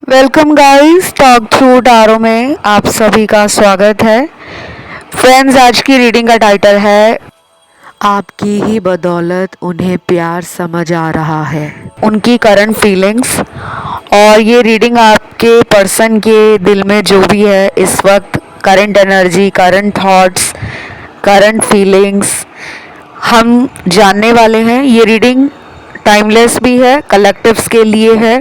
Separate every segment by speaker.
Speaker 1: Welcome guys, talk through tarot में आप सभी का स्वागत है। फ्रेंड्स, आज की रीडिंग का टाइटल है आपकी ही बदौलत उन्हें प्यार समझ आ रहा है, उनकी करंट फीलिंग्स। और ये रीडिंग आपके पर्सन के दिल में जो भी है इस वक्त, current energy, current thoughts, current feelings हम जानने वाले हैं। ये रीडिंग टाइमलेस भी है, कलेक्टिव्स के लिए है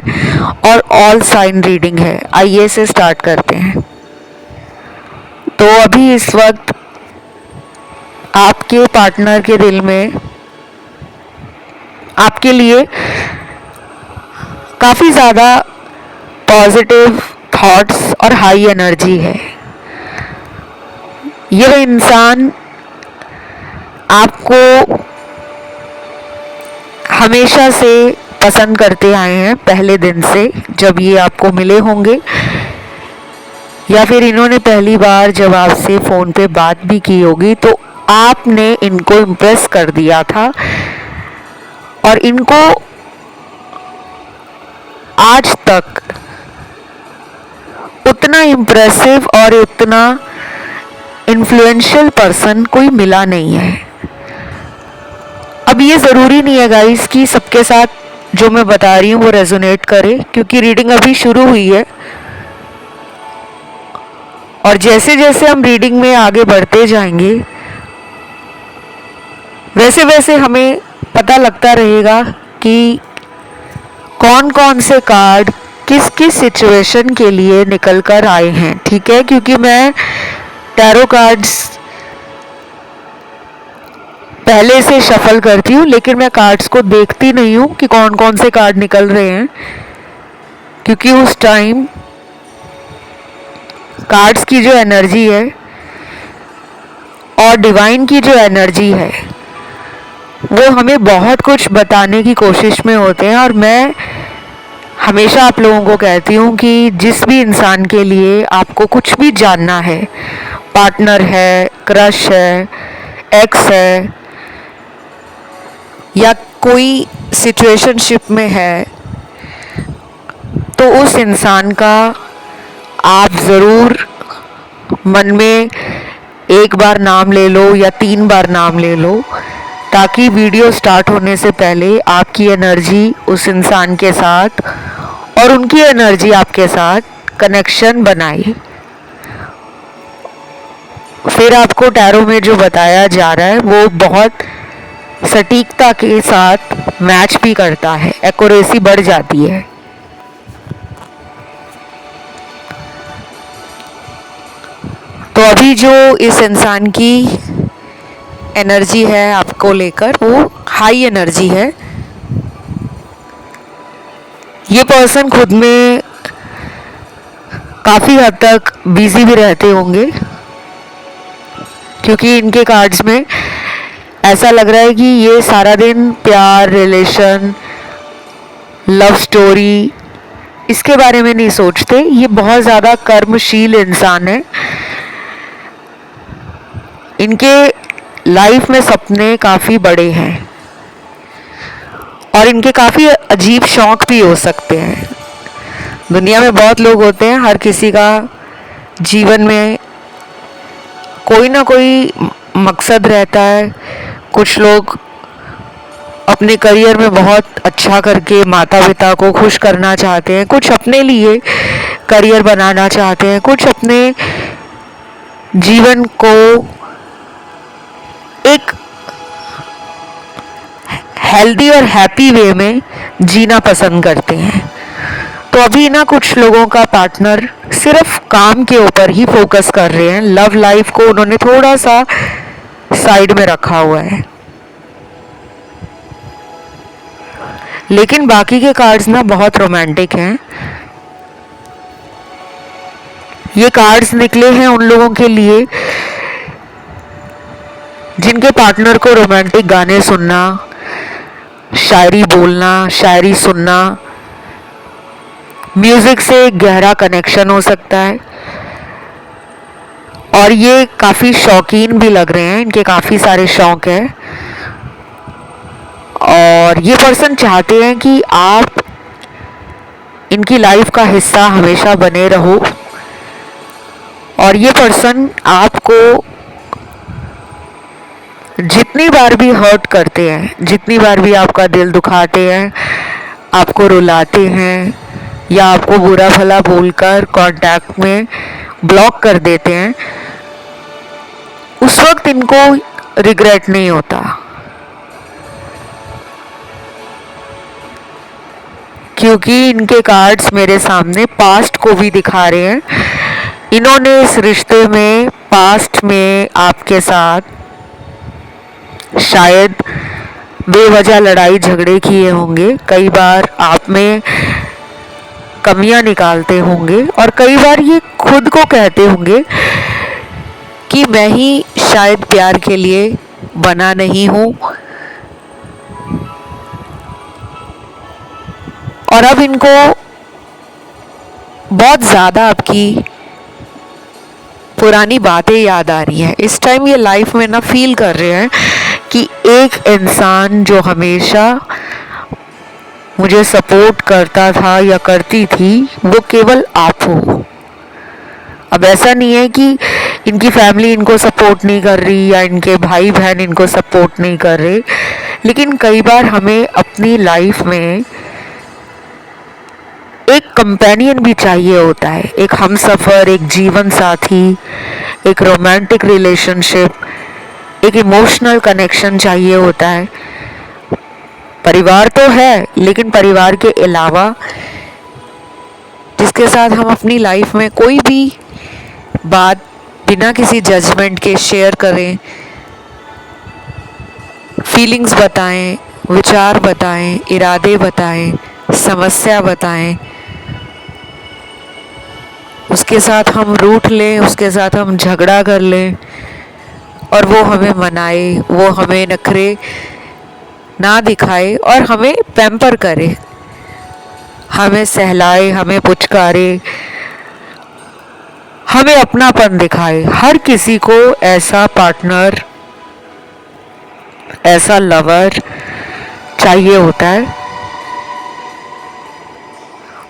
Speaker 1: और ऑल साइन रीडिंग है। आइए इसे स्टार्ट करते हैं। तो अभी इस वक्त आपके पार्टनर के दिल में आपके लिए काफ़ी ज़्यादा पॉजिटिव थॉट्स और हाई एनर्जी है। यह इंसान आपको हमेशा से पसंद करते आए हैं, पहले दिन से जब ये आपको मिले होंगे, या फिर इन्होंने पहली बार जब आपसे फ़ोन पे बात भी की होगी तो आपने इनको इम्प्रेस कर दिया था। और इनको आज तक उतना इम्प्रेसिव और उतना इन्फ्लुएंशियल पर्सन कोई मिला नहीं है। अब ये ज़रूरी नहीं है गाइस कि सबके साथ जो मैं बता रही हूँ वो रेजोनेट करे, क्योंकि रीडिंग अभी शुरू हुई है और जैसे जैसे हम रीडिंग में आगे बढ़ते जाएंगे वैसे वैसे हमें पता लगता रहेगा कि कौन कौन से कार्ड किस किस सिचुएशन के लिए निकल कर आए हैं। ठीक है, क्योंकि मैं टैरो कार्ड्स पहले से शफल करती हूँ, लेकिन मैं कार्ड्स को देखती नहीं हूँ कि कौन कौन से कार्ड निकल रहे हैं, क्योंकि उस टाइम कार्ड्स की जो एनर्जी है और डिवाइन की जो एनर्जी है वो हमें बहुत कुछ बताने की कोशिश में होते हैं। और मैं हमेशा आप लोगों को कहती हूँ कि जिस भी इंसान के लिए आपको कुछ भी जानना है, पार्टनर है, क्रश है, एक्स है, या कोई सिचुएशनशिप में है, तो उस इंसान का आप ज़रूर मन में एक बार नाम ले लो या 3 बार नाम ले लो, ताकि वीडियो स्टार्ट होने से पहले आपकी एनर्जी उस इंसान के साथ और उनकी एनर्जी आपके साथ कनेक्शन बनाए। फिर आपको टैरो में जो बताया जा रहा है वो बहुत सटीकता के साथ मैच भी करता है, एक्यूरेसी बढ़ जाती है। तो अभी जो इस इंसान की एनर्जी है आपको लेकर वो हाई एनर्जी है। ये पर्सन खुद में काफ़ी हद तक बिजी भी रहते होंगे, क्योंकि इनके कार्ड्स में ऐसा लग रहा है कि ये सारा दिन प्यार, रिलेशन, लव स्टोरी इसके बारे में नहीं सोचते। ये बहुत ज़्यादा कर्मशील इंसान है। इनके लाइफ में सपने काफ़ी बड़े हैं और इनके काफ़ी अजीब शौक भी हो सकते हैं। दुनिया में बहुत लोग होते हैं, हर किसी का जीवन में कोई ना कोई मकसद रहता है। कुछ लोग अपने करियर में बहुत अच्छा करके माता पिता को खुश करना चाहते हैं, कुछ अपने लिए करियर बनाना चाहते हैं, कुछ अपने जीवन को एक हेल्दी और हैप्पी वे में जीना पसंद करते हैं। तो अभी ना कुछ लोगों का पार्टनर सिर्फ काम के ऊपर ही फोकस कर रहे हैं, लव लाइफ को उन्होंने थोड़ा सा साइड में रखा हुआ है। लेकिन बाकी के कार्ड्स ना बहुत रोमांटिक हैं। ये कार्ड्स निकले हैं उन लोगों के लिए जिनके पार्टनर को रोमांटिक गाने सुनना, शायरी बोलना, शायरी सुनना, म्यूजिक से गहरा कनेक्शन हो सकता है। और ये काफ़ी शौकीन भी लग रहे हैं, इनके काफ़ी सारे शौक हैं। और ये पर्सन चाहते हैं कि आप इनकी लाइफ का हिस्सा हमेशा बने रहो। और ये पर्सन आपको जितनी बार भी हर्ट करते हैं, जितनी बार भी आपका दिल दुखाते हैं, आपको रुलाते हैं या आपको बुरा भला बोलकर कांटेक्ट में ब्लॉक कर देते हैं, उस वक्त इनको रिग्रेट नहीं होता, क्योंकि इनके कार्ड्स मेरे सामने पास्ट को भी दिखा रहे हैं। इन्होंने इस रिश्ते में पास्ट में आपके साथ शायद बेवजह लड़ाई झगड़े किए होंगे, कई बार आप में कमियां निकालते होंगे और कई बार ये खुद को कहते होंगे कि मैं ही शायद प्यार के लिए बना नहीं हूं। और अब इनको बहुत ज़्यादा आपकी पुरानी बातें याद आ रही हैं। इस टाइम ये लाइफ में ना फील कर रहे हैं कि एक इंसान जो हमेशा मुझे सपोर्ट करता था या करती थी, वो केवल आप हो। अब ऐसा नहीं है कि इनकी फैमिली इनको सपोर्ट नहीं कर रही या इनके भाई बहन इनको सपोर्ट नहीं कर रहे, लेकिन कई बार हमें अपनी लाइफ में एक कंपेनियन भी चाहिए होता है, एक हमसफर, एक जीवन साथी, एक रोमांटिक रिलेशनशिप, एक इमोशनल कनेक्शन चाहिए होता है। परिवार तो है, लेकिन परिवार के अलावा जिसके साथ हम अपनी लाइफ में कोई भी बात बिना किसी जजमेंट के शेयर करें, फीलिंग्स बताएं, विचार बताएं, इरादे बताएं, समस्या बताएं, उसके साथ हम रूठ लें, उसके साथ हम झगड़ा कर लें और वो हमें मनाए, वो हमें नखरे ना दिखाए और हमें पैम्पर करे, हमें सहलाए, हमें पुचकारे, हमें अपनापन दिखाए। हर किसी को ऐसा पार्टनर, ऐसा लवर चाहिए होता है।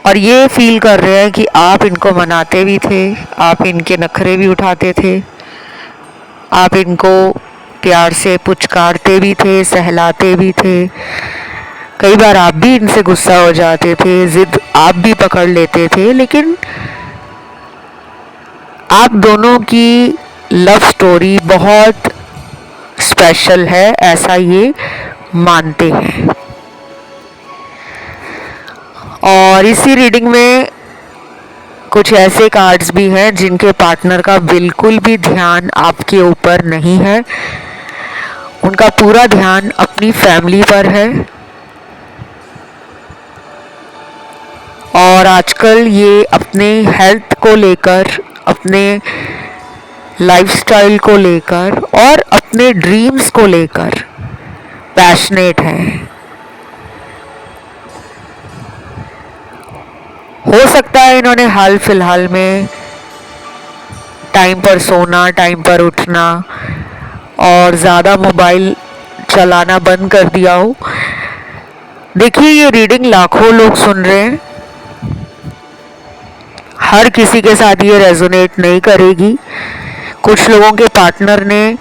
Speaker 1: और ये फील कर रहे हैं कि आप इनको मनाते भी थे, आप इनके नखरे भी उठाते थे, आप इनको प्यार से पुचकारते भी थे, सहलाते भी थे। कई बार आप भी इनसे गुस्सा हो जाते थे, जिद आप भी पकड़ लेते थे, लेकिन आप दोनों की लव स्टोरी बहुत स्पेशल है, ऐसा ये मानते हैं। और इसी रीडिंग में कुछ ऐसे कार्ड्स भी हैं जिनके पार्टनर का बिल्कुल भी ध्यान आपके ऊपर नहीं है, उनका पूरा ध्यान अपनी फैमिली पर है। और आजकल ये अपने हेल्थ को लेकर, अपने लाइफस्टाइल को लेकर और अपने ड्रीम्स को लेकर पैशनेट हैं। हो सकता है इन्होंने हाल फिलहाल में टाइम पर सोना, टाइम पर उठना और ज़्यादा मोबाइल चलाना बंद कर दिया हो। देखिए, ये रीडिंग लाखों लोग सुन रहे हैं, हर किसी के साथ ये रेजोनेट नहीं करेगी। कुछ लोगों के पार्टनर ने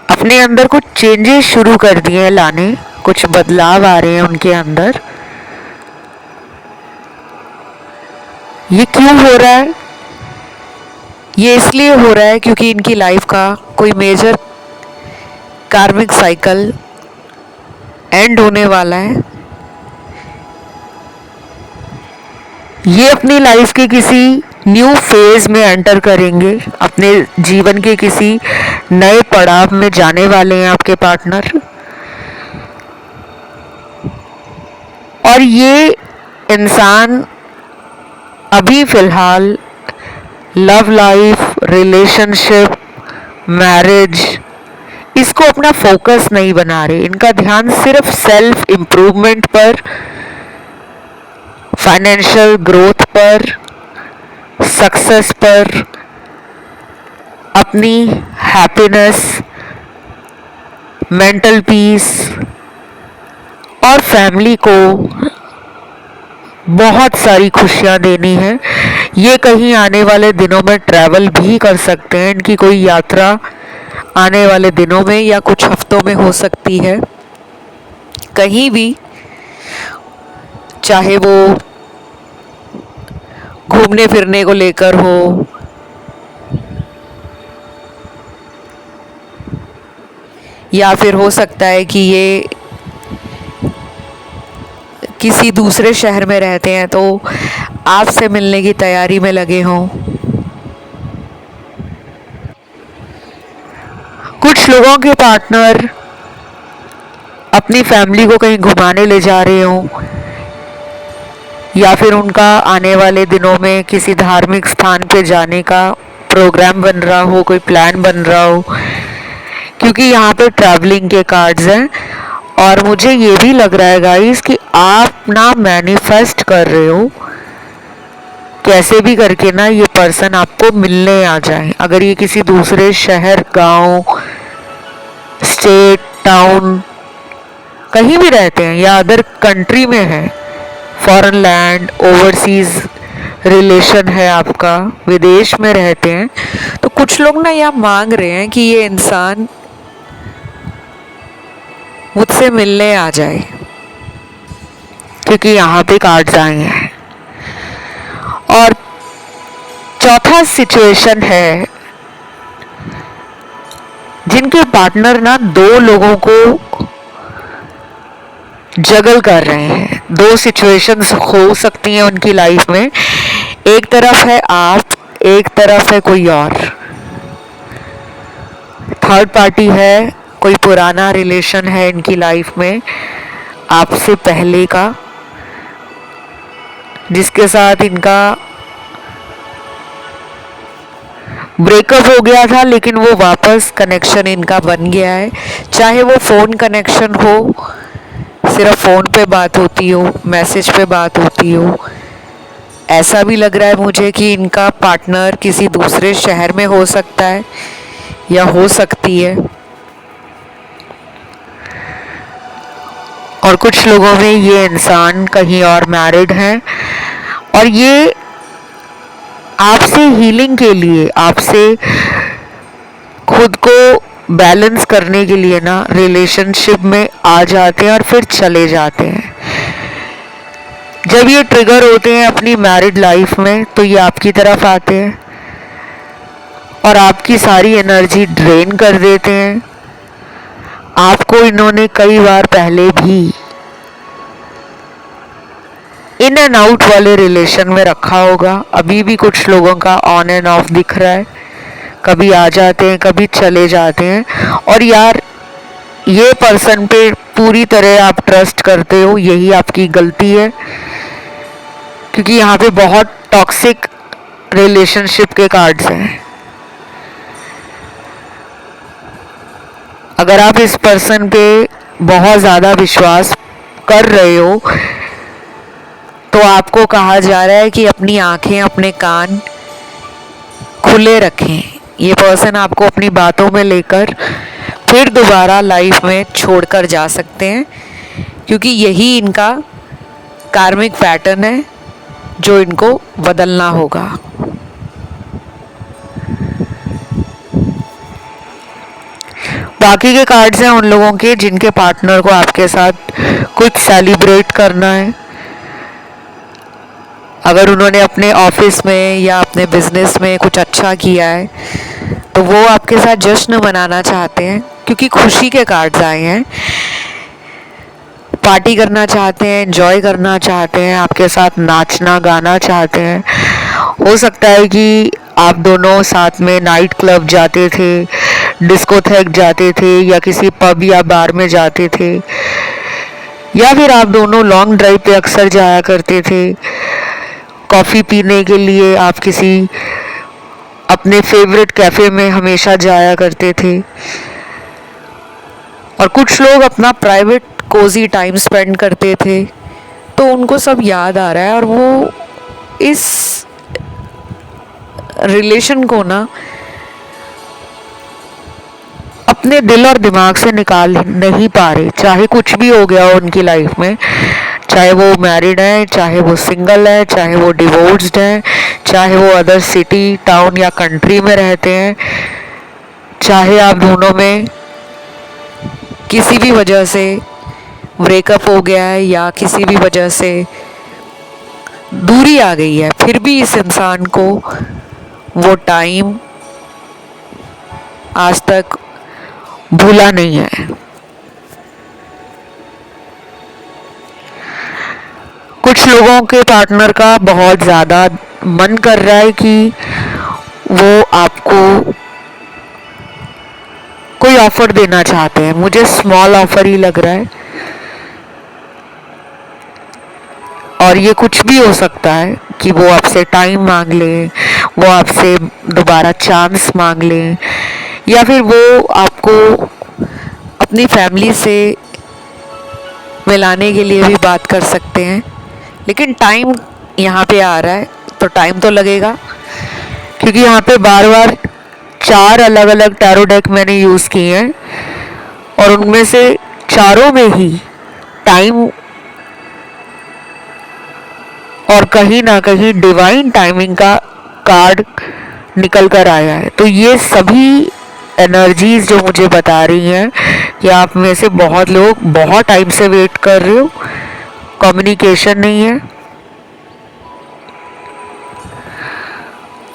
Speaker 1: अपने अंदर कुछ चेंजेस शुरू कर दिए हैं लाने, कुछ बदलाव आ रहे हैं उनके अंदर। ये क्यों हो रहा है? ये इसलिए हो रहा है क्योंकि इनकी लाइफ का कोई मेजर कार्मिक साइकिल एंड होने वाला है। ये अपनी लाइफ के किसी न्यू फेज में एंटर करेंगे, अपने जीवन के किसी नए पड़ाव में जाने वाले हैं आपके पार्टनर। और ये इंसान अभी फिलहाल लव लाइफ, रिलेशनशिप, मैरिज, इसको अपना फोकस नहीं बना रहे। इनका ध्यान सिर्फ सेल्फ इम्प्रूवमेंट पर, फाइनेंशियल ग्रोथ पर, सक्सेस पर, अपनी हैप्पीनेस, मेंटल पीस और फैमिली को बहुत सारी खुशियाँ देनी है। ये कहीं आने वाले दिनों में ट्रैवल भी कर सकते हैं, इनकी कोई यात्रा आने वाले दिनों में या कुछ हफ्तों में हो सकती है, कहीं भी, चाहे वो घूमने फिरने को लेकर हो या फिर हो सकता है कि ये किसी दूसरे शहर में रहते हैं तो आपसे मिलने की तैयारी में लगे हों। कुछ लोगों के पार्टनर अपनी फैमिली को कहीं घुमाने ले जा रहे हों या फिर उनका आने वाले दिनों में किसी धार्मिक स्थान पे जाने का प्रोग्राम बन रहा हो, कोई प्लान बन रहा हो, क्योंकि यहाँ पे ट्रैवलिंग के कार्ड्स हैं। और मुझे ये भी लग रहा है गाइस कि आप ना मैनिफेस्ट कर रहे हो कैसे भी करके ना ये पर्सन आपको मिलने आ जाए। अगर ये किसी दूसरे शहर, गांव, स्टेट, टाउन, कहीं भी रहते हैं या अदर कंट्री में है, फॉरेन लैंड, ओवरसीज रिलेशन है आपका, विदेश में रहते हैं, तो कुछ लोग ना यह मांग रहे हैं कि ये इंसान मुझसे मिलने आ जाए, क्योंकि यहाँ पे कार्ड्स आए हैं। और चौथा सिचुएशन है जिनके पार्टनर ना दो लोगों को जगल कर रहे हैं। दो सिचुएशंस हो सकती हैं उनकी लाइफ में, एक तरफ है आप, एक तरफ है कोई और, थर्ड पार्टी है, कोई पुराना रिलेशन है इनकी लाइफ में आपसे पहले का, जिसके साथ इनका ब्रेकअप हो गया था लेकिन वो वापस कनेक्शन इनका बन गया है। चाहे वो फ़ोन कनेक्शन हो, सिर्फ फ़ोन पे बात होती हो, मैसेज पे बात होती हो, ऐसा भी लग रहा है मुझे कि इनका पार्टनर किसी दूसरे शहर में हो सकता है या हो सकती है। और कुछ लोगों में ये इंसान कहीं और मैरिड है और ये आपसे हीलिंग के लिए, आपसे खुद को बैलेंस करने के लिए ना रिलेशनशिप में आ जाते हैं और फिर चले जाते हैं। जब ये ट्रिगर होते हैं अपनी मैरिड लाइफ में तो ये आपकी तरफ आते हैं और आपकी सारी एनर्जी ड्रेन कर देते हैं। आपको इन्होंने कई बार पहले भी इन एंड आउट वाले रिलेशन में रखा होगा, अभी भी कुछ लोगों का ऑन एंड ऑफ दिख रहा है, कभी आ जाते हैं, कभी चले जाते हैं। और यार ये पर्सन पे पूरी तरह आप ट्रस्ट करते हो, यही आपकी गलती है, क्योंकि यहाँ पे बहुत टॉक्सिक रिलेशनशिप के कार्ड्स हैं। अगर आप इस पर्सन पे बहुत ज़्यादा विश्वास कर रहे हो तो आपको कहा जा रहा है कि अपनी आंखें, अपने कान खुले रखें। ये पर्सन आपको अपनी बातों में लेकर फिर दोबारा लाइफ में छोड़कर जा सकते हैं, क्योंकि यही इनका कार्मिक पैटर्न है जो इनको बदलना होगा। बाकी के कार्ड्स हैं उन लोगों के जिनके पार्टनर को आपके साथ कुछ सेलिब्रेट करना है। अगर उन्होंने अपने ऑफिस में या अपने बिजनेस में कुछ अच्छा किया है तो वो आपके साथ जश्न मनाना चाहते हैं, क्योंकि खुशी के कार्ड्स आए हैं। पार्टी करना चाहते हैं, एंजॉय करना चाहते हैं, आपके साथ नाचना गाना चाहते हैं। हो सकता है कि आप दोनों साथ में नाइट क्लब जाते थे, डिस्कोथेक जाते थे या किसी पब या बार में जाते थे, या फिर आप दोनों लॉन्ग ड्राइव पे अक्सर जाया करते थे। कॉफ़ी पीने के लिए आप किसी अपने फेवरेट कैफ़े में हमेशा जाया करते थे। और कुछ लोग अपना प्राइवेट कोजी टाइम स्पेंड करते थे, तो उनको सब याद आ रहा है और वो इस रिलेशन को ना अपने दिल और दिमाग से निकाल नहीं पा रहे। चाहे कुछ भी हो गया हो उनकी लाइफ में, चाहे वो मैरिड है, चाहे वो सिंगल है, चाहे वो डिवोर्स्ड है, चाहे वो अदर सिटी टाउन या कंट्री में रहते हैं, चाहे आप दोनों में किसी भी वजह से ब्रेकअप हो गया है या किसी भी वजह से दूरी आ गई है, फिर भी इस इंसान को वो टाइम आज तक भूला नहीं है। कुछ लोगों के पार्टनर का बहुत ज़्यादा मन कर रहा है कि वो आपको कोई ऑफर देना चाहते हैं। मुझे स्मॉल ऑफर ही लग रहा है और ये कुछ भी हो सकता है कि वो आपसे टाइम मांग लें, वो आपसे दोबारा चांस मांग लें, या फिर वो आपको अपनी फैमिली से मिलाने के लिए भी बात कर सकते हैं। लेकिन टाइम यहाँ पे आ रहा है तो टाइम तो लगेगा, क्योंकि यहाँ पे बार बार 4 अलग अलग टैरो डेक मैंने यूज़ किए हैं और उनमें से चारों में ही टाइम और कहीं ना कहीं डिवाइन टाइमिंग का कार्ड निकल कर आया है। तो ये सभी एनर्जीज जो मुझे बता रही हैं कि आप में से बहुत लोग बहुत टाइम से वेट कर रहे हो, कम्युनिकेशन नहीं है,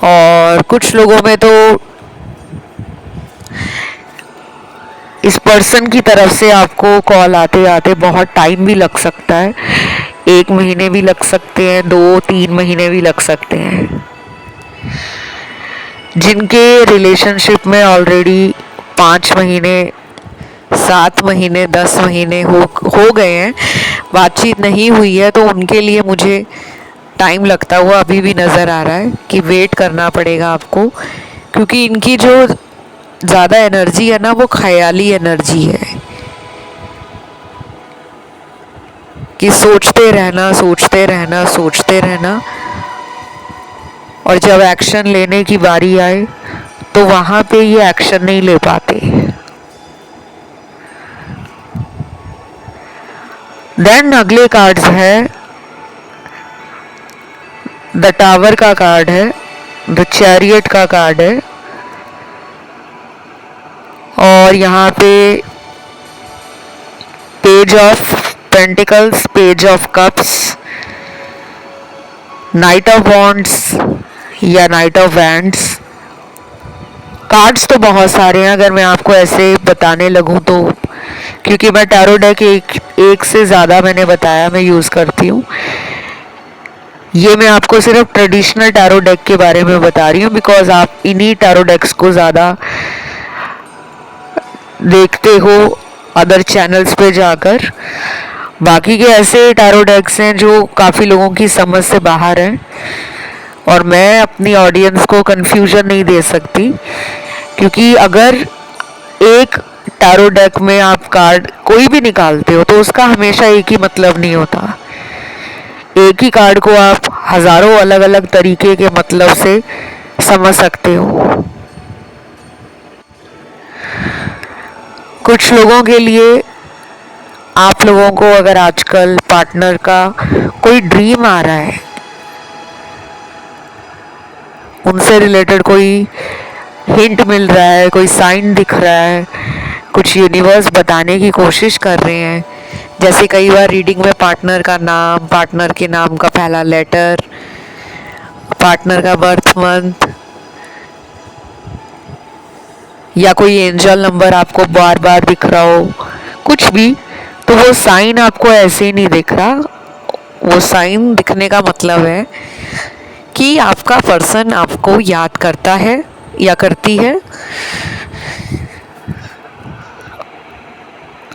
Speaker 1: और कुछ लोगों में तो इस पर्सन की तरफ से आपको कॉल आते आते बहुत टाइम भी लग सकता है। 1 महीने भी लग सकते हैं, 2-3 महीने भी लग सकते हैं। जिनके रिलेशनशिप में ऑलरेडी 5 महीने, 7 महीने, 10 महीने हो गए हैं, बातचीत नहीं हुई है, तो उनके लिए मुझे टाइम लगता हुआ अभी भी नज़र आ रहा है कि वेट करना पड़ेगा आपको, क्योंकि इनकी जो ज़्यादा एनर्जी है ना, वो ख्याली एनर्जी है कि सोचते रहना, सोचते रहना, सोचते रहना, और जब एक्शन लेने की बारी आए तो वहाँ पे ये एक्शन नहीं ले पाते। देन अगले कार्ड्स है, द टावर का कार्ड है, द चैरियट का कार्ड है, और यहाँ पे page of pentacles, page of cups, night of wands या नाइट ऑफ वैंड्स। कार्ड्स तो बहुत सारे हैं अगर मैं आपको ऐसे बताने लगूं तो, क्योंकि मैं टैरो डेक एक से ज़्यादा मैंने बताया मैं यूज़ करती हूँ। ये मैं आपको सिर्फ ट्रेडिशनल टैरो डेक के बारे में बता रही हूँ, बिकॉज आप इन्हीं टैरो डेक्स को ज़्यादा देखते हो अदर चैनल्स पे जाकर। बाकी के ऐसे टैरो डेक्स हैं जो काफ़ी लोगों की समझ से बाहर हैं, और मैं अपनी ऑडियंस को कंफ्यूजन नहीं दे सकती, क्योंकि अगर एक टैरो डेक में आप कार्ड कोई भी निकालते हो तो उसका हमेशा एक ही मतलब नहीं होता। एक ही कार्ड को आप हज़ारों अलग अलग तरीके के मतलब से समझ सकते हो। कुछ लोगों के लिए, आप लोगों को अगर आजकल पार्टनर का कोई ड्रीम आ रहा है, उनसे रिलेटेड कोई हिंट मिल रहा है, कोई साइन दिख रहा है, कुछ यूनिवर्स बताने की कोशिश कर रहे हैं, जैसे कई बार रीडिंग में पार्टनर का नाम, पार्टनर के नाम का पहला लेटर, पार्टनर का बर्थ मंथ, या कोई एंजल नंबर आपको बार बार दिख रहा हो, कुछ भी, तो वो साइन आपको ऐसे ही नहीं दिख रहा। वो साइन दिखने का मतलब है कि आपका पर्सन आपको याद करता है या करती है।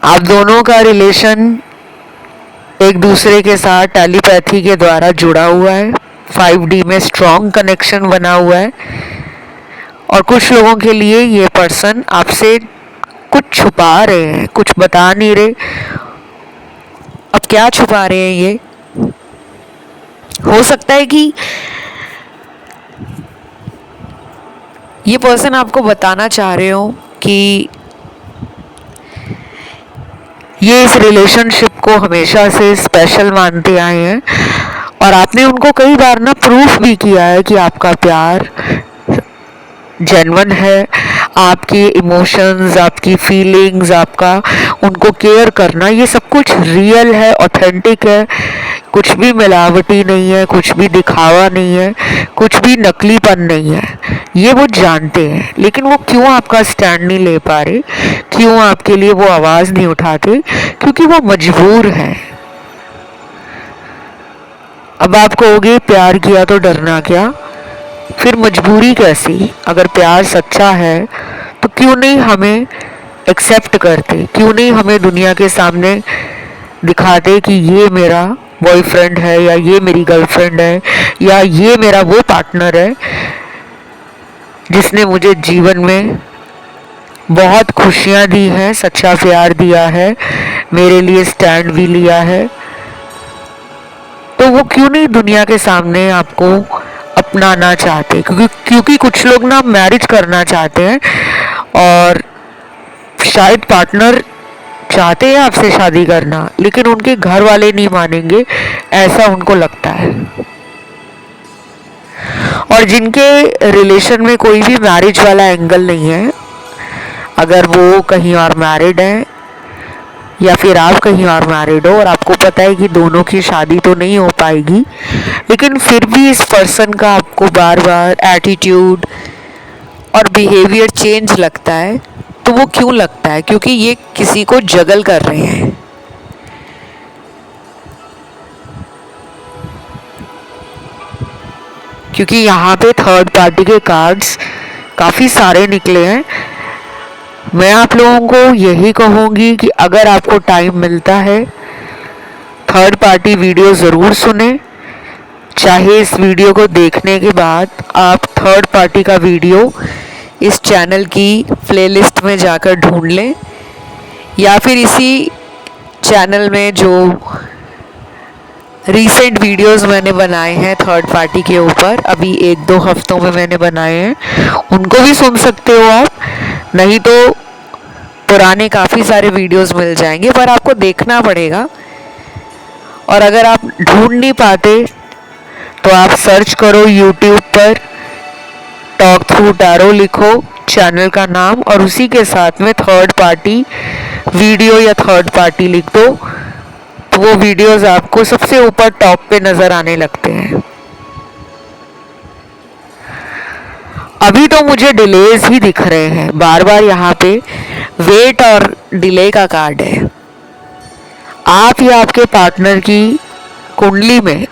Speaker 1: आप दोनों का रिलेशन एक दूसरे के साथ टेलीपैथी के द्वारा जुड़ा हुआ है, 5D में स्ट्रॉन्ग कनेक्शन बना हुआ है, और कुछ लोगों के लिए ये पर्सन आपसे कुछ छुपा रहे हैं, कुछ बता नहीं रहे। अब क्या छुपा रहे हैं ये? हो सकता है कि ये पर्सन आपको बताना चाह रहे हो कि ये इस रिलेशनशिप को हमेशा से स्पेशल मानते आए हैं और आपने उनको कई बार ना प्रूफ भी किया है कि आपका प्यार जेन्युइन है, आपके इमोशंस, आपकी फीलिंग्स, आपका उनको केयर करना, ये सब कुछ रियल है, ऑथेंटिक है, कुछ भी मिलावटी नहीं है, कुछ भी दिखावा नहीं है, कुछ भी नकलीपन नहीं है। ये वो जानते हैं, लेकिन वो क्यों आपका स्टैंड नहीं ले पा रहे, क्यों आपके लिए वो आवाज़ नहीं उठाते? क्योंकि वो मजबूर हैं। अब आप कहोगे प्यार किया तो डरना क्या? फिर मजबूरी कैसी? अगर प्यार सच्चा है तो क्यों नहीं हमें एक्सेप्ट करते, क्यों नहीं हमें दुनिया के सामने दिखाते कि ये मेरा बॉयफ्रेंड है या ये मेरी गर्लफ्रेंड है या ये मेरा वो पार्टनर है जिसने मुझे जीवन में बहुत खुशियाँ दी हैं, सच्चा प्यार दिया है, मेरे लिए स्टैंड भी लिया है। तो वो क्यों नहीं दुनिया के सामने आपको अपनाना चाहते? क्योंकि कुछ लोग ना मैरिज करना चाहते हैं और शायद पार्टनर चाहते हैं आपसे शादी करना, लेकिन उनके घर वाले नहीं मानेंगे, ऐसा उनको लगता है। और जिनके रिलेशन में कोई भी मैरिज वाला एंगल नहीं है, अगर वो कहीं और मैरिड है या फिर आप कहीं और मैरिड हो और आपको पता है कि दोनों की शादी तो नहीं हो पाएगी, लेकिन फिर भी इस पर्सन का आपको बार बार एटीट्यूड और बिहेवियर चेंज लगता है, तो वो क्यों लगता है? क्योंकि ये किसी को जगल कर रहे हैं। क्योंकि यहाँ पे थर्ड पार्टी के कार्ड्स काफ़ी सारे निकले हैं। मैं आप लोगों को यही कहूँगी कि अगर आपको टाइम मिलता है, थर्ड पार्टी वीडियो ज़रूर सुने। चाहे इस वीडियो को देखने के बाद आप थर्ड पार्टी का वीडियो इस चैनल की प्लेलिस्ट में जाकर ढूंढ लें, या फिर इसी चैनल में जो रीसेंट वीडियोस मैंने बनाए हैं थर्ड पार्टी के ऊपर, अभी 1-2 हफ्तों में मैंने बनाए हैं, उनको भी सुन सकते हो आप। नहीं तो पुराने काफ़ी सारे वीडियोस मिल जाएंगे, पर आपको देखना पड़ेगा। और अगर आप ढूंढ नहीं पाते तो आप सर्च करो यूट्यूब पर, टॉक थ्रू टैरो लिखो चैनल का नाम, और उसी के साथ में थर्ड पार्टी वीडियो या थर्ड पार्टी लिख दो, तो वो वीडियोस आपको सबसे ऊपर टॉप पे नज़र आने लगते हैं। अभी तो मुझे डिलेज ही दिख रहे हैं बार बार, यहाँ पे वेट और डिले का कार्ड है। आप या आपके पार्टनर की कुंडली में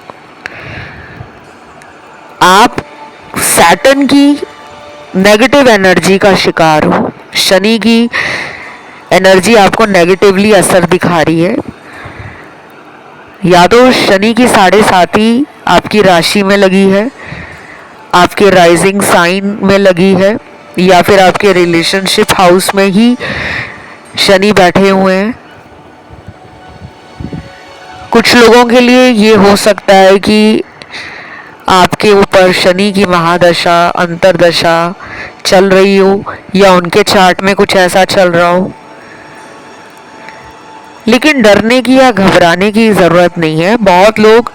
Speaker 1: आप सैटर्न की नेगेटिव एनर्जी का शिकार हो। शनि की एनर्जी आपको नेगेटिवली असर दिखा रही है। या तो शनि की 7.5 आपकी राशि में लगी है, आपके राइजिंग साइन में लगी है, या फिर आपके रिलेशनशिप हाउस में ही शनि बैठे हुए हैं। कुछ लोगों के लिए ये हो सकता है कि आपके ऊपर शनि की महादशा, अंतरदशा चल रही हो, या उनके चार्ट में कुछ ऐसा चल रहा हो। लेकिन डरने की या घबराने की ज़रूरत नहीं है। बहुत लोग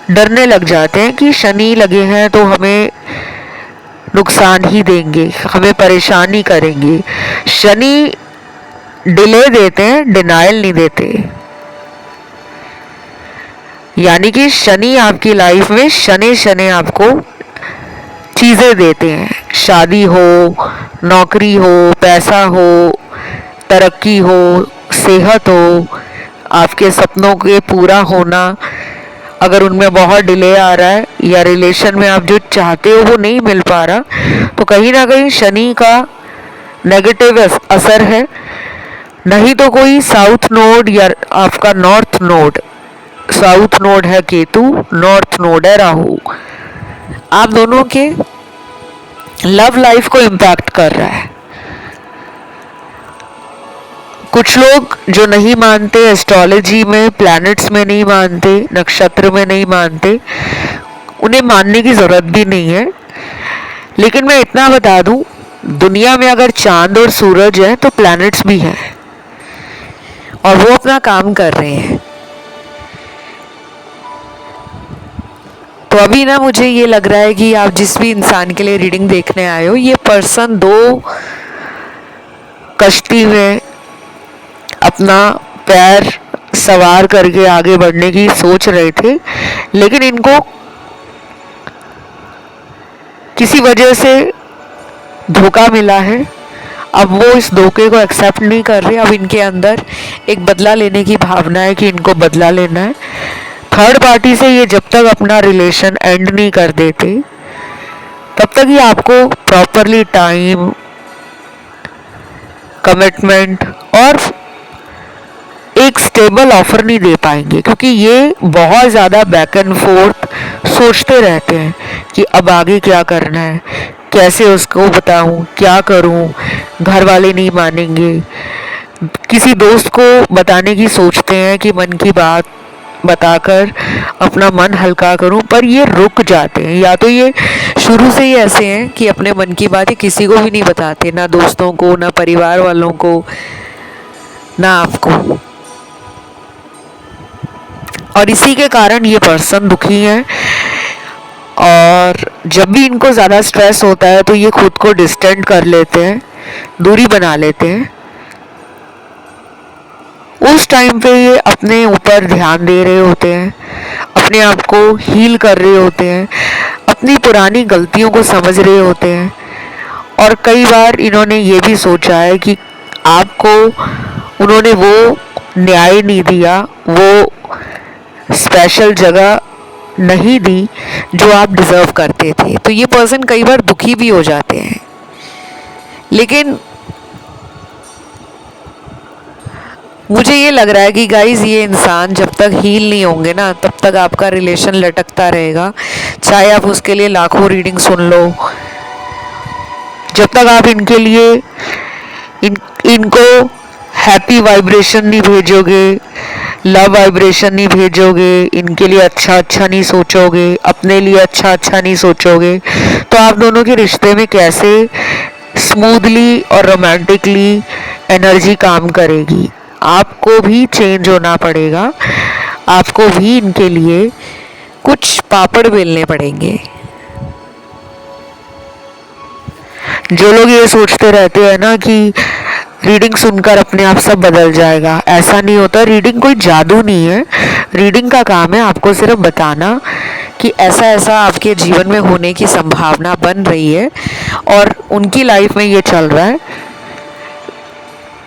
Speaker 1: डरने लग जाते हैं कि शनि लगे हैं तो हमें नुकसान ही देंगे, हमें परेशान ही करेंगे। शनि डिले देते हैं, डिनायल नहीं देते। यानी कि शनि आपकी लाइफ में शनि शनि आपको चीज़ें देते हैं। शादी हो, नौकरी हो, पैसा हो, तरक्की हो, सेहत हो, आपके सपनों के पूरा होना। अगर उनमें बहुत डिले आ रहा है या रिलेशन में आप जो चाहते हो वो नहीं मिल पा रहा, तो कहीं ना कहीं शनि का नेगेटिव असर है। नहीं तो कोई साउथ नोड या आपका नॉर्थ नोड, साउथ नोड है केतु, नॉर्थ नोड है राहु, आप दोनों के लव लाइफ को इम्पैक्ट कर रहा है। कुछ लोग जो नहीं मानते एस्ट्रोलॉजी में, प्लैनेट्स में नहीं मानते, नक्षत्र में नहीं मानते, उन्हें मानने की ज़रूरत भी नहीं है। लेकिन मैं इतना बता दूं, दुनिया में अगर चांद और सूरज है तो प्लैनेट्स भी हैं, और वो अपना काम कर रहे हैं। तो अभी ना मुझे ये लग रहा है कि आप जिस भी इंसान के लिए रीडिंग देखने आए हो, ये पर्सन दो कश्ती में अपना पैर सवार करके आगे बढ़ने की सोच रहे थे, लेकिन इनको किसी वजह से धोखा मिला है। अब वो इस धोखे को एक्सेप्ट नहीं कर रहे। अब इनके अंदर एक बदला लेने की भावना है कि इनको बदला लेना है। थर्ड पार्टी से ये जब तक अपना रिलेशन एंड नहीं कर देते, तब तक ये आपको प्रॉपरली टाइम, कमिटमेंट और एक स्टेबल ऑफर नहीं दे पाएंगे, क्योंकि ये बहुत ज़्यादा बैक एंड फोर्थ सोचते रहते हैं कि अब आगे क्या करना है, कैसे उसको बताऊं, क्या करूं, घर वाले नहीं मानेंगे। किसी दोस्त को बताने की सोचते हैं कि मन की बात बताकर अपना मन हल्का करूं, पर ये रुक जाते हैं। या तो ये शुरू से ही ऐसे हैं कि अपने मन की बातें किसी को भी नहीं बताते, ना दोस्तों को, ना परिवार वालों को, ना आपको। और इसी के कारण ये पर्सन दुखी है। और जब भी इनको ज़्यादा स्ट्रेस होता है तो ये खुद को डिस्टेंट कर लेते हैं, दूरी बना लेते हैं। उस टाइम पे ये अपने ऊपर ध्यान दे रहे होते हैं, अपने आप को हील कर रहे होते हैं, अपनी पुरानी गलतियों को समझ रहे होते हैं। और कई बार इन्होंने ये भी सोचा है कि आपको उन्होंने वो न्याय नहीं दिया, वो स्पेशल जगह नहीं दी जो आप डिज़र्व करते थे। तो ये पर्सन कई बार दुखी भी हो जाते हैं। लेकिन मुझे ये लग रहा है कि गाइज, ये इंसान जब तक हील नहीं होंगे ना, तब तक आपका रिलेशन लटकता रहेगा। चाहे आप उसके लिए लाखों रीडिंग सुन लो, जब तक आप इनके लिए इनको हैप्पी वाइब्रेशन नहीं भेजोगे, लव वाइब्रेशन नहीं भेजोगे, इनके लिए अच्छा अच्छा नहीं सोचोगे, अपने लिए अच्छा अच्छा नहीं सोचोगे, तो आप दोनों के रिश्ते में कैसे स्मूथली और रोमांटिकली एनर्जी काम करेगी। आपको भी चेंज होना पड़ेगा, आपको भी इनके लिए कुछ पापड़ बेलने पड़ेंगे। जो लोग ये सोचते रहते हैं ना कि रीडिंग सुनकर अपने आप सब बदल जाएगा, ऐसा नहीं होता। रीडिंग कोई जादू नहीं है। रीडिंग का काम है आपको सिर्फ बताना कि ऐसा ऐसा आपके जीवन में होने की संभावना बन रही है और उनकी लाइफ में ये चल रहा है,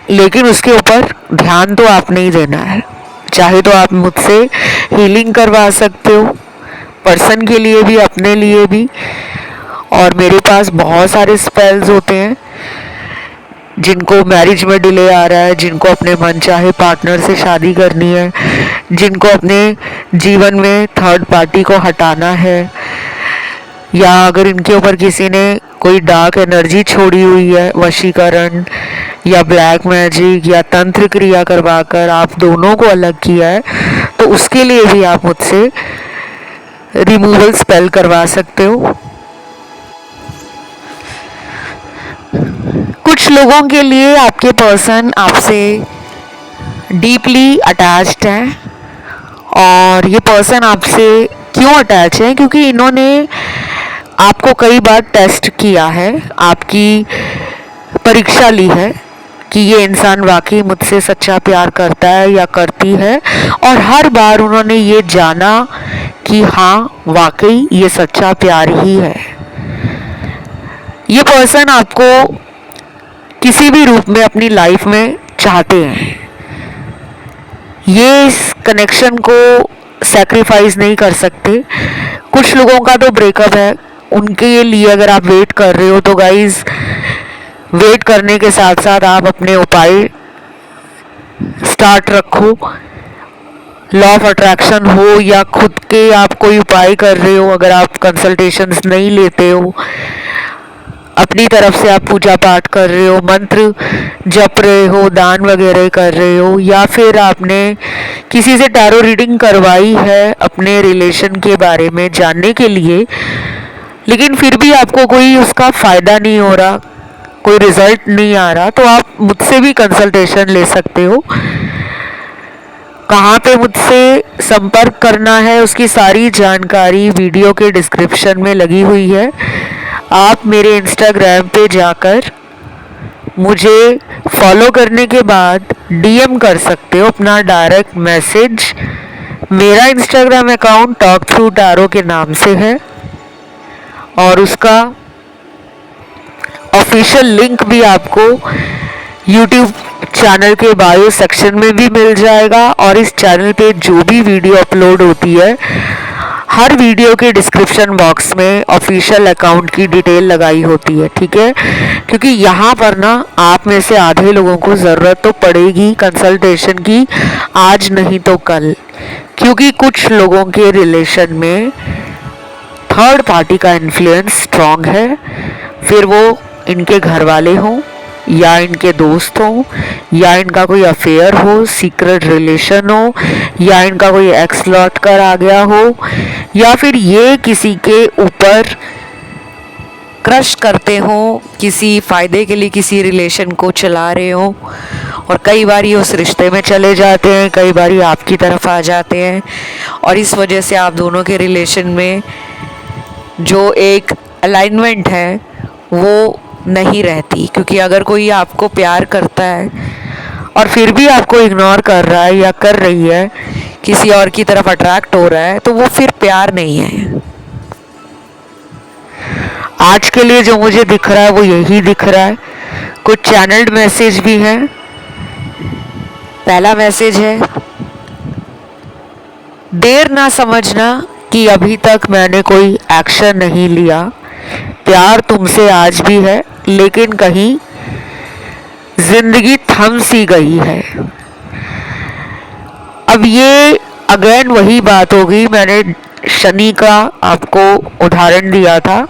Speaker 1: लेकिन उसके ऊपर ध्यान तो आपने ही देना है। चाहे तो आप मुझसे हीलिंग करवा सकते हो, पर्सन के लिए भी, अपने लिए भी। और मेरे पास बहुत सारे स्पेल्स होते हैं। जिनको मैरिज में डिले आ रहा है, जिनको अपने मनचाहे पार्टनर से शादी करनी है, जिनको अपने जीवन में थर्ड पार्टी को हटाना है, या अगर इनके ऊपर किसी ने कोई डार्क एनर्जी छोड़ी हुई है, वशीकरण या ब्लैक मैजिक या तंत्र क्रिया करवाकर आप दोनों को अलग किया है, तो उसके लिए भी आप मुझसे रिमूवल स्पेल करवा सकते हो। कुछ लोगों के लिए आपके पर्सन आपसे डीपली अटैच्ड है। और ये पर्सन आपसे क्यों अटैच है? क्योंकि इन्होंने आपको कई बार टेस्ट किया है, आपकी परीक्षा ली है कि ये इंसान वाकई मुझसे सच्चा प्यार करता है या करती है। और हर बार उन्होंने ये जाना कि हाँ, वाकई ये सच्चा प्यार ही है। ये पर्सन आपको किसी भी रूप में अपनी लाइफ में चाहते हैं। ये इस कनेक्शन को सैक्रिफाइस नहीं कर सकते। कुछ लोगों का तो ब्रेकअप है, उनके लिए अगर आप वेट कर रहे हो तो गाइज, वेट करने के साथ साथ आप अपने उपाय स्टार्ट रखो। लॉ ऑफ अट्रैक्शन हो या खुद के आप कोई उपाय कर रहे हो, अगर आप कंसल्टेशंस नहीं लेते हो, अपनी तरफ से आप पूजा पाठ कर रहे हो, मंत्र जप रहे हो, दान वगैरह कर रहे हो, या फिर आपने किसी से टैरो रीडिंग करवाई है अपने रिलेशन के बारे में जानने के लिए, लेकिन फिर भी आपको कोई उसका फ़ायदा नहीं हो रहा, कोई रिजल्ट नहीं आ रहा, तो आप मुझसे भी कंसल्टेशन ले सकते हो। कहाँ पे मुझसे संपर्क करना है उसकी सारी जानकारी वीडियो के डिस्क्रिप्शन में लगी हुई है। आप मेरे इंस्टाग्राम पे जाकर मुझे फॉलो करने के बाद डीएम कर सकते हो अपना डायरेक्ट मैसेज। मेरा Instagram account talk through tarot के नाम से है और उसका ऑफिशियल लिंक भी आपको यूट्यूब चैनल के बायो सेक्शन में भी मिल जाएगा। और इस चैनल पे जो भी वीडियो अपलोड होती है हर वीडियो के डिस्क्रिप्शन बॉक्स में ऑफिशियल अकाउंट की डिटेल लगाई होती है, ठीक है। क्योंकि यहाँ पर ना आप में से आधे लोगों को ज़रूरत तो पड़ेगी कंसल्टेशन की, आज नहीं तो कल, क्योंकि कुछ लोगों के रिलेशन में थर्ड पार्टी का इन्फ्लुएंस स्ट्रॉन्ग है। फिर वो इनके घर वाले हों या इनके दोस्त हो या इनका कोई अफेयर हो, सीक्रेट रिलेशन हो, या इनका कोई एक्स लौट कर आ गया हो, या फिर ये किसी के ऊपर क्रश करते हो, किसी फ़ायदे के लिए किसी रिलेशन को चला रहे हो और कई बार ये उस रिश्ते में चले जाते हैं, कई बार ये आपकी तरफ आ जाते हैं और इस वजह से आप दोनों के रिलेशन में जो एक अलाइनमेंट है वो नहीं रहती। क्योंकि अगर कोई आपको प्यार करता है और फिर भी आपको इग्नोर कर रहा है या कर रही है, किसी और की तरफ अट्रैक्ट हो रहा है, तो वो फिर प्यार नहीं है। आज के लिए जो मुझे दिख रहा है वो यही दिख रहा है। कुछ चैनल्ड मैसेज भी हैं। पहला मैसेज है, देर ना समझना कि अभी तक मैंने कोई एक्शन नहीं लिया। प्यार तुमसे आज भी है लेकिन कहीं जिंदगी थम सी गई है। अब ये अगेन वही बात होगी, मैंने शनि का आपको उदाहरण दिया था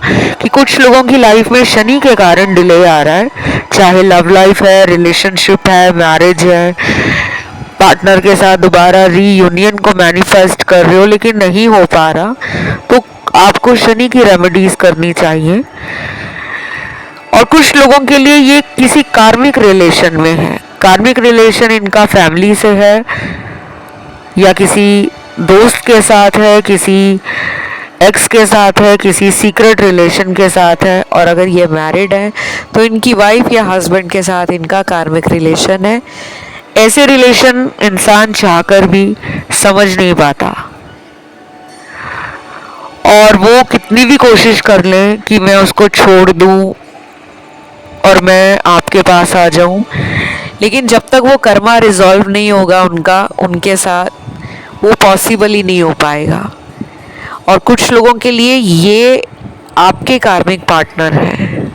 Speaker 1: कि कुछ लोगों की लाइफ में शनि के कारण डिले आ रहा है, चाहे लव लाइफ है, रिलेशनशिप है, मैरिज है, पार्टनर के साथ दोबारा रीयूनियन को मैनिफेस्ट कर रहे हो लेकिन नहीं हो पा रहा, तो आपको शनि की रेमेडीज करनी चाहिए। और कुछ लोगों के लिए ये किसी कार्मिक रिलेशन में है। कार्मिक रिलेशन इनका फैमिली से है या किसी दोस्त के साथ है, किसी एक्स के साथ है, किसी सीक्रेट रिलेशन के साथ है। और अगर ये मैरिड है तो इनकी वाइफ या हस्बैंड के साथ इनका कार्मिक रिलेशन है। ऐसे रिलेशन इंसान चाहकर भी समझ नहीं पाता और वो कितनी भी कोशिश कर ले कि मैं उसको छोड़ दूं और मैं आपके पास आ जाऊं, लेकिन जब तक वो कर्मा रिजॉल्व नहीं होगा उनके साथ, वो पॉसिबल ही नहीं हो पाएगा। और कुछ लोगों के लिए ये आपके कार्मिक पार्टनर है,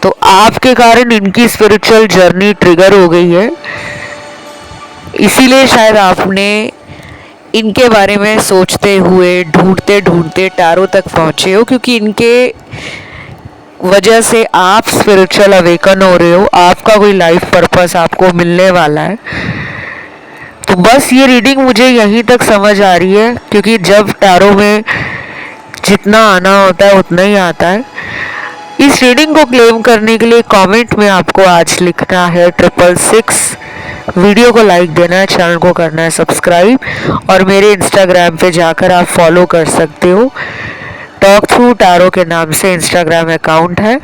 Speaker 1: तो आपके कारण इनकी स्पिरिचुअल जर्नी ट्रिगर हो गई है। इसीलिए शायद आपने इनके बारे में सोचते हुए ढूंढते ढूंढते टैरो तक पहुंचे हो, क्योंकि इनके वजह से आप स्पिरिचुअल अवेकन हो रहे हो, आपका कोई लाइफ पर्पस आपको मिलने वाला है। तो बस ये रीडिंग मुझे यहीं तक समझ आ रही है, क्योंकि जब टैरो में जितना आना होता है उतना ही आता है। इस रीडिंग को क्लेम करने के लिए कमेंट में आपको आज लिखना है 666, वीडियो को लाइक देना है, चैनल को करना है सब्सक्राइब और मेरे इंस्टाग्राम पे जाकर आप फॉलो कर सकते हो। टॉक थ्रू टैरो के नाम से इंस्टाग्राम अकाउंट है।